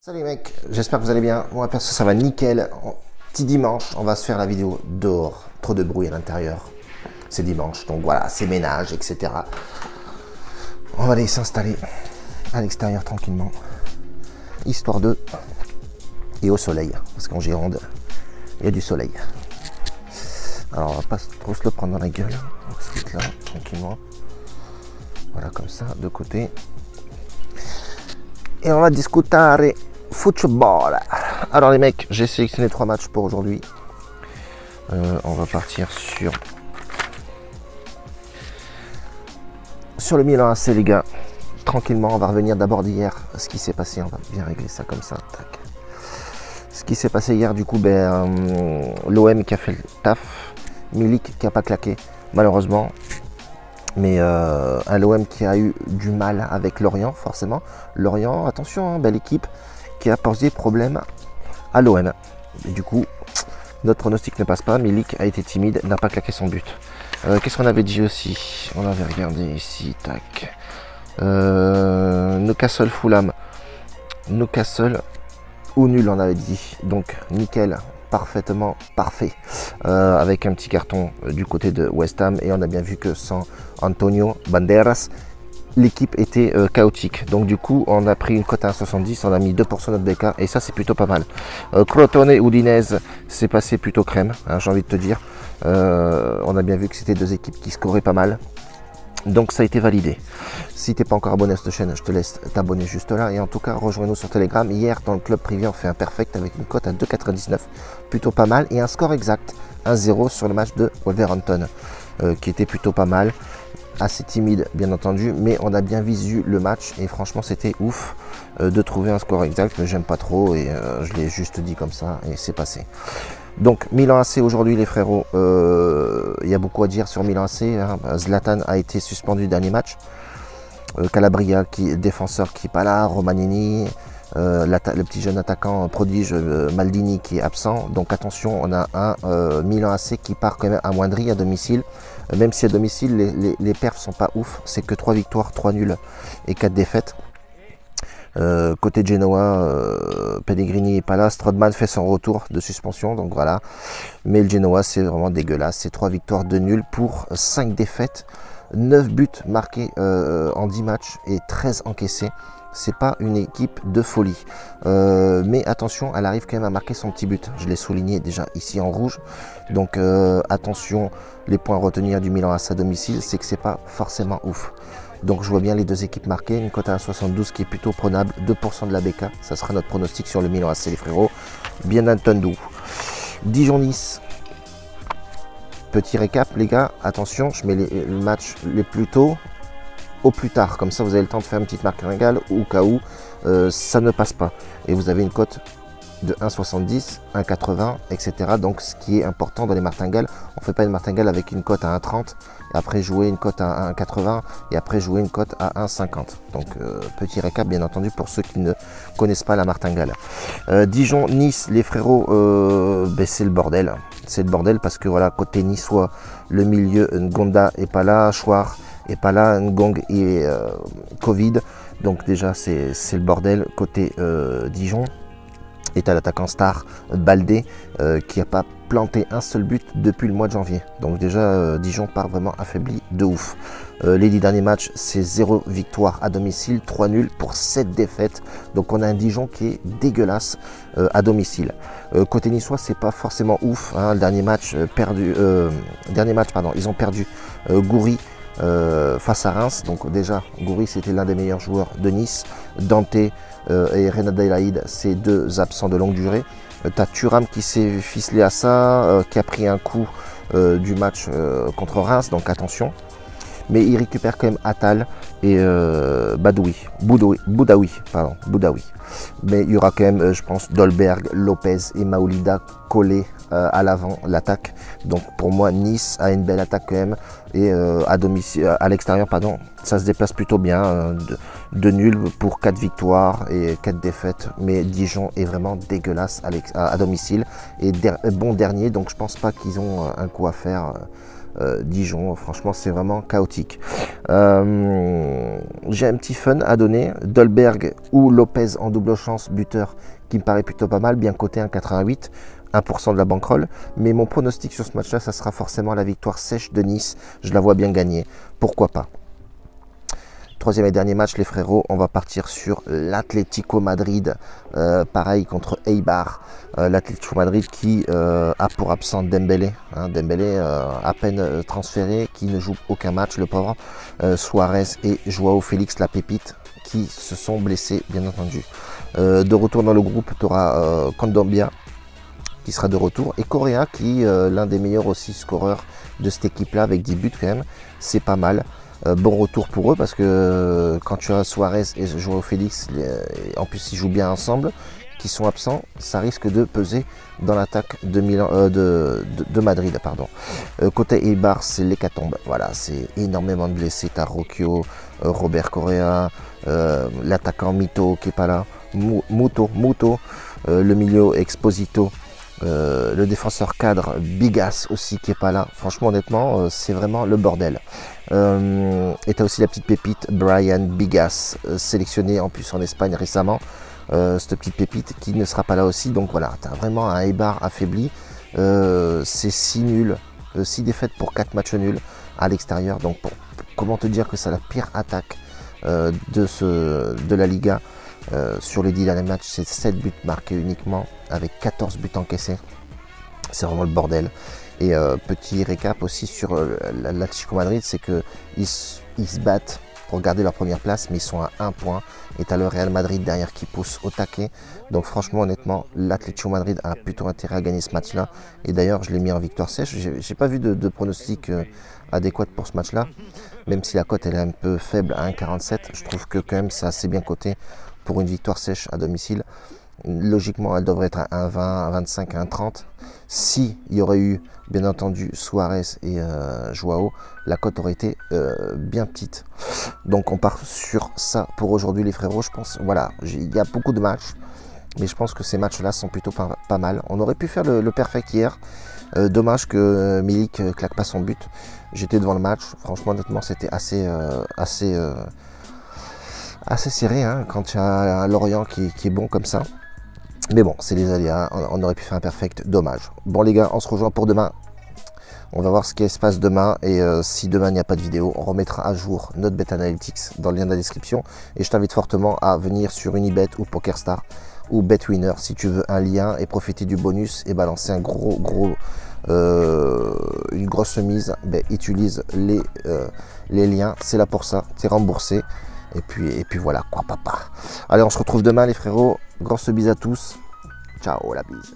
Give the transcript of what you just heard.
Salut les mecs, j'espère que vous allez bien. Moi perso ça va nickel. Petit dimanche, on va se faire la vidéo dehors. Trop de bruit à l'intérieur. C'est dimanche, donc voilà, c'est ménage, etc. On va aller s'installer à l'extérieur tranquillement. Histoire de... Et au soleil, parce qu'en Gironde, il y a du soleil. Alors on va pas trop se le prendre dans la gueule. On va se mettre là, tranquillement. Voilà, comme ça, de côté. Et on va discuter football. Alors les mecs, j'ai sélectionné 3 matchs pour aujourd'hui. On va partir sur le Milan AC les gars. Tranquillement, on va revenir d'abord d'hier. Ce qui s'est passé, on va bien régler ça comme ça. Tac. Ce qui s'est passé hier, du coup, l'OM qui a fait le taf. Milik qui n'a pas claqué, malheureusement. Mais un l'OM qui a eu du mal avec Lorient, forcément. Lorient, attention, belle équipe qui a posé problème à l'OM. Et du coup, notre pronostic ne passe pas. Milik a été timide, n'a pas claqué son but. Qu'est-ce qu'on avait dit aussi? On avait regardé ici, tac. Newcastle Fulham. Newcastle ou nul, on avait dit. Donc, nickel. Parfaitement parfait, avec un petit carton du côté de West Ham, et on a bien vu que sans Antonio Banderas l'équipe était chaotique, donc du coup on a pris une cote à 1,70, on a mis 2% notre BK et ça c'est plutôt pas mal. Crotone Udinese, c'est passé plutôt crème, hein, j'ai envie de te dire. On a bien vu que c'était deux équipes qui scoraient pas mal. Donc ça a été validé. Si tu n'es pas encore abonné à cette chaîne, je te laisse t'abonner juste là. Et en tout cas, rejoins-nous sur Telegram. Hier, dans le club privé, on fait un perfect avec une cote à 2,99. Plutôt pas mal. Et un score exact, 1-0 sur le match de Wolverhampton, qui était plutôt pas mal. Assez timide, bien entendu. Mais on a bien visu le match. Et franchement, c'était ouf de trouver un score exact. Mais j'aime pas trop. Et je l'ai juste dit comme ça. Et c'est passé. Donc Milan AC aujourd'hui les frérots, il y a beaucoup à dire sur Milan AC, hein. Zlatan a été suspendu le dernier match, Calabria défenseur qui n'est pas là, Romagnini, le petit jeune attaquant prodige Maldini qui est absent. Donc attention, on a un Milan AC qui part quand même amoindri à domicile, même si à domicile les perfs sont pas ouf, c'est que 3 victoires, 3 nuls et 4 défaites. Côté Genoa, Pellegrini est pas là, Strootman fait son retour de suspension, donc voilà. Mais le Genoa c'est vraiment dégueulasse, c'est 3 victoires, 2 nuls pour 5 défaites, 9 buts marqués en 10 matchs et 13 encaissés. C'est pas une équipe de folie, mais attention, elle arrive quand même à marquer son petit but. Je l'ai souligné déjà ici en rouge, donc attention, les points à retenir du Milan à sa domicile, c'est que c'est pas forcément ouf. Donc je vois bien les deux équipes marquées, une cote à 1,72 qui est plutôt prenable, 2% de la BK, ça sera notre pronostic sur le Milan AC les frérots, bien entendu. Dijon-Nice, petit récap les gars, attention, je mets les matchs les plus tôt au plus tard, comme ça vous avez le temps de faire une petite martingale au cas où ça ne passe pas. Et vous avez une cote de 1,70, 1,80, etc. Donc ce qui est important dans les martingales, on ne fait pas une martingale avec une cote à 1,30, et après jouer une cote à 1,80, et après jouer une cote à 1,50. Donc petit récap bien entendu pour ceux qui ne connaissent pas la martingale. Dijon-Nice, les frérots, c'est le bordel. C'est le bordel parce que voilà, côté niçois, le milieu, Ngonda est pas là, Chouard est pas là, Ngong est Covid. Donc déjà c'est le bordel côté Dijon. Et à l'attaquant star Baldé qui n'a pas planté un seul but depuis le mois de janvier. Donc déjà Dijon part vraiment affaibli de ouf. Les 10 derniers matchs, c'est 0 victoire à domicile, 3 nuls pour 7 défaites. Donc on a un Dijon qui est dégueulasse à domicile. Côté niçois, c'est pas forcément ouf, hein. Le dernier match ils ont perdu Goury face à Reims. Donc déjà Goury c'était l'un des meilleurs joueurs de Nice. Dante et Renan Delaïd, c'est deux absents de longue durée. Tu as Thuram qui s'est ficelé à ça, qui a pris un coup du match contre Reims, donc attention. Mais il récupère quand même Attal et Boudaoui. Mais il y aura quand même, je pense, Dolberg, Lopez et Maolida collés à l'avant, l'attaque. Donc pour moi, Nice a une belle attaque quand même. Et à domicile, à l'extérieur, pardon, ça se déplace plutôt bien. De nul pour 4 victoires et 4 défaites. Mais Dijon est vraiment dégueulasse à domicile. Et bon dernier, donc je pense pas qu'ils ont un coup à faire Dijon, franchement c'est vraiment chaotique. J'ai un petit fun à donner, Dolberg ou Lopez en double chance buteur qui me paraît plutôt pas mal, bien coté 1,88, 1% de la bankroll, mais mon pronostic sur ce match là ça sera forcément la victoire sèche de Nice, je la vois bien gagner, pourquoi pas. Troisième et dernier match les frérots, on va partir sur l'Atlético Madrid, pareil contre Eibar, l'Atlético Madrid qui a pour absent Dembélé, hein, Dembélé à peine transféré, qui ne joue aucun match le pauvre, Suarez et Joao Félix la pépite qui se sont blessés bien entendu. De retour dans le groupe tu auras Kondogbia qui sera de retour et Correa qui l'un des meilleurs aussi scoreurs de cette équipe là avec 10 buts quand même, c'est pas mal. Bon retour pour eux parce que quand tu as Suarez et Joao Félix, en plus ils jouent bien ensemble, qui sont absents, ça risque de peser dans l'attaque de, de Madrid. Pardon. Côté Eibar, c'est l'hécatombe. Voilà, c'est énormément de blessés. Tu as Rocchio, Robert Correa, l'attaquant Mito qui n'est pas là, Muto, le milieu Exposito. Le défenseur cadre Bigas aussi qui est pas là. Franchement honnêtement c'est vraiment le bordel. Et tu as aussi la petite pépite Brian Bigas, sélectionné en plus en Espagne récemment, cette petite pépite qui ne sera pas là aussi. Donc voilà, tu as vraiment un Eibar affaibli. C'est 6 nuls, 6 défaites pour 4 matchs nuls à l'extérieur. Donc comment te dire que c'est la pire attaque de la Liga. Sur les 10 derniers matchs, c'est 7 buts marqués uniquement avec 14 buts encaissés. C'est vraiment le bordel. Et petit récap aussi sur l'Atlético Madrid, c'est qu'ils se battent pour garder leur première place, mais ils sont à 1 point. Et tu as le Real Madrid derrière qui pousse au taquet. Donc franchement, honnêtement, l'Atlético Madrid a plutôt intérêt à gagner ce match-là. Et d'ailleurs, je l'ai mis en victoire sèche. J'ai pas vu de pronostic adéquat pour ce match-là. Même si la cote elle est un peu faible à 1,47, je trouve que quand même c'est assez bien coté pour une victoire sèche à domicile. Logiquement, elle devrait être à 1,20, 1,25, 1,30. Si il y aurait eu, bien entendu, Suarez et Joao, la cote aurait été bien petite. Donc on part sur ça pour aujourd'hui les frérots. Je pense, voilà, il y a beaucoup de matchs, mais je pense que ces matchs-là sont plutôt pas mal. On aurait pu faire le perfect hier. Dommage que Milik claque pas son but. J'étais devant le match. Franchement, honnêtement, c'était assez serré hein, quand il y a Lorient qui est bon comme ça. Mais bon, c'est les aléas. On aurait pu faire un perfect. Dommage. Bon les gars, on se rejoint pour demain. On va voir ce qui se passe demain. Et si demain il n'y a pas de vidéo, on remettra à jour notre bet analytics dans le lien de la description. Et je t'invite fortement à venir sur Unibet ou PokerStar ou BetWinner si tu veux un lien et profiter du bonus et balancer un une grosse mise. Ben, utilise les liens. C'est là pour ça. C'est remboursé. Et puis voilà quoi papa. Allez, on se retrouve demain les frérots. Grosse bise à tous. Ciao la bise.